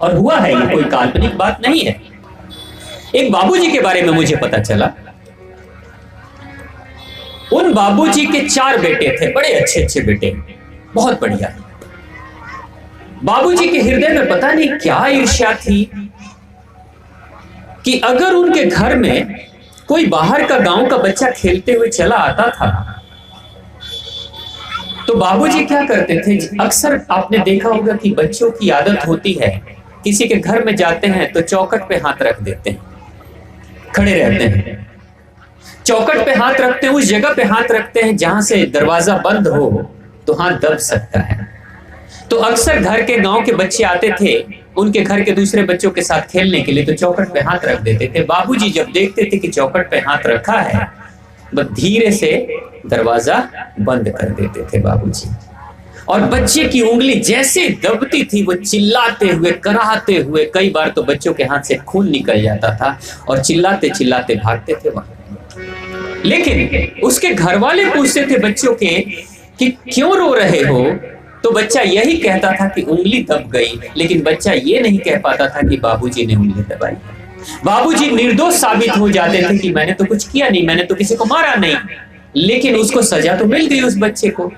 और हुआ है, ये कोई काल्पनिक बात नहीं है। एक बाबूजी के बारे में मुझे पता चला। उन बाबूजी के 4 बेटे थे, बड़े अच्छे अच्छे बेटे, बहुत बढ़िया। बाबूजी के हृदय में पता नहीं क्या ईर्ष्या थी कि अगर उनके घर में कोई बाहर का गांव का बच्चा खेलते हुए चला आता था तो बाबूजी क्या करते थे, अक्सर आपने देखा होगा कि बच्चों की आदत होती है, किसी के घर में जाते हैं तो चौखट पे हाथ रख देते हैं, खड़े रहते हैं, चौखट पे हाथ रखते हैं, उस जगह पे हाथ रखते हैं जहां से दरवाजा बंद हो तो हाथ दब सकता है। तो अक्सर घर के गांव के बच्चे आते थे उनके घर के दूसरे बच्चों के साथ खेलने के लिए, तो चौखट पे हाथ रख देते थे। बाबूजी जब देखते थे कि चौखट पे हाथ रखा है, बस धीरे से दरवाजा बंद कर देते थे बाबूजी। और बच्चे की उंगली जैसे दबती थी वो चिल्लाते हुए, कराहते हुए, कई बार तो बच्चों के हाथ से खून निकल जाता था और चिल्लाते चिल्लाते भागते थे वहां। लेकिन उसके घर वाले पूछते थे बच्चों के कि क्यों रो रहे हो, तो बच्चा यही कहता था कि उंगली दब गई, लेकिन बच्चा ये नहीं कह पाता था कि बाबूजी ने उंगली दबाई। बाबूजी निर्दोष साबित हो जाते थे कि मैंने तो कुछ किया नहीं, मैंने तो किसी को मारा नहीं, लेकिन उसको सजा तो मिल गई उस बच्चे को।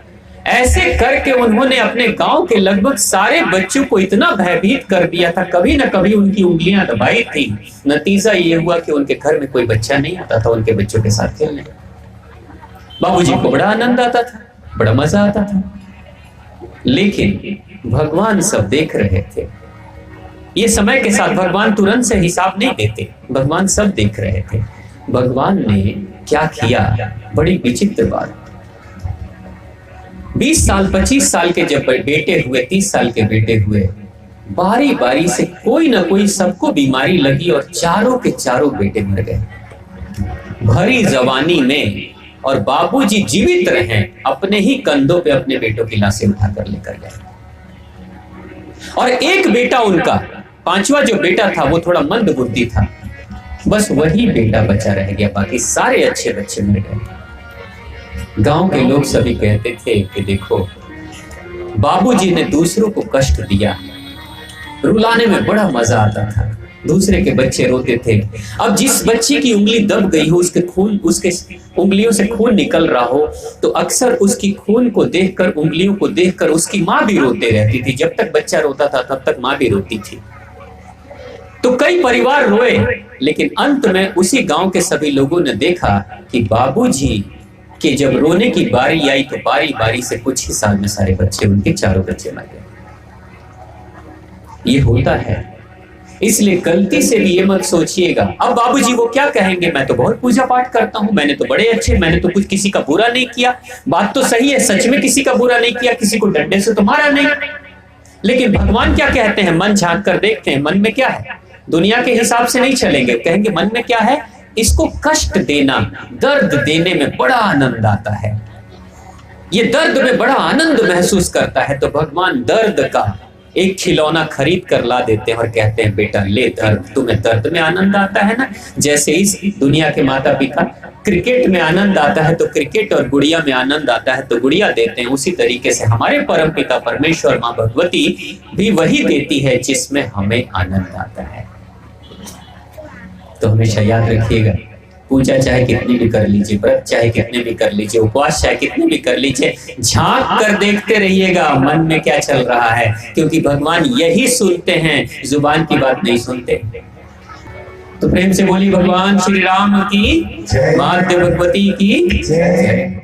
ऐसे करके उन्होंने अपने गांव के लगभग सारे बच्चों को इतना भयभीत कर दिया था, कभी ना कभी उनकी उंगलियां दबाई थी। नतीजा ये हुआ कि उनके घर में कोई बच्चा नहीं आता था उनके बच्चों के साथ खेलने। बाबूजी को बड़ा आनंद आता था, बड़ा मजा आता था, लेकिन भगवान सब देख रहे थे। ये समय के साथ भगवान तुरंत से हिसाब नहीं देते, भगवान सब देख रहे थे। भगवान ने क्या किया, बड़ी विचित्र बात। 20 साल 25 साल के जब बेटे हुए, 30 साल के बेटे हुए, बारी बारी से कोई ना कोई सबको बीमारी लगी और चारों के चारों बेटे मर गए भरी जवानी में। और बाबूजी जीवित रहे, अपने ही कंधों पे अपने बेटों की लाशें उठाकर लेकर गए। और एक बेटा उनका, 5वां जो बेटा था वो थोड़ा मंद बुद्धि था, बस वही बेटा बचा रह गया, बाकी सारे अच्छे बच्चे मर गए। गांव के लोग सभी कहते थे कि देखो बाबूजी ने दूसरों को कष्ट दिया, रुलाने में बड़ा मजा आता था, दूसरे के बच्चे रोते थे। अब जिस बच्चे की उंगली दब गई हो, उसके उंगलियों से खून निकल रहा हो, तो अक्सर उसकी खून को देखकर, उंगलियों को देखकर उसकी माँ भी रोते रहती थी। जब तक बच्चा रोता था तब तक माँ भी रोती थी। तो कई परिवार रोए, लेकिन अंत में उसी गांव के सभी लोगों ने देखा कि बाबूजी के जब रोने की बारी आई तो बारी बारी से कुछ ही साल में सारे बच्चे, उनके चारों बच्चे मर गए। ये होता है, इसलिए गलती से भी ये मत सोचिएगा अब बाबूजी वो क्या कहेंगे, मैं तो बहुत पूजा पाठ करता हूं, मैंने तो बड़े अच्छे, मैंने तो कुछ किसी का बुरा नहीं किया। बात तो सही है, सच में किसी का बुरा नहीं किया, किसी को डंडे से तो मारा नहीं। लेकिन भगवान क्या कहते हैं, मन झांक कर देखते हैं मन में क्या है। दुनिया के हिसाब से नहीं चलेंगे, कहेंगे मन में क्या है। इसको कष्ट देना, दर्द देने में बड़ा आनंद आता है, ये दर्द में बड़ा आनंद महसूस करता है। तो भगवान दर्द का एक खिलौना खरीद कर ला देते हैं और कहते हैं बेटा ले दर्द, तुम्हें दर्द में आनंद आता है ना। जैसे इस दुनिया के माता पिता क्रिकेट में आनंद आता है तो क्रिकेट, और गुड़िया में आनंद आता है तो गुड़िया देते हैं, उसी तरीके से हमारे परम पिता परमेश्वर माँ भगवती भी वही देती है जिसमें हमें आनंद आता है। तो हमेशा याद रखिएगा, पूजा चाहे कितनी भी कर लीजिए, व्रत चाहे कितने भी कर लीजिए, उपवास चाहे कितने भी कर लीजिए, झांक कर देखते रहिएगा मन में क्या चल रहा है, क्योंकि भगवान यही सुनते हैं, जुबान की बात नहीं सुनते। तो प्रेम से बोली भगवान श्री राम की, माता भगवती की जय।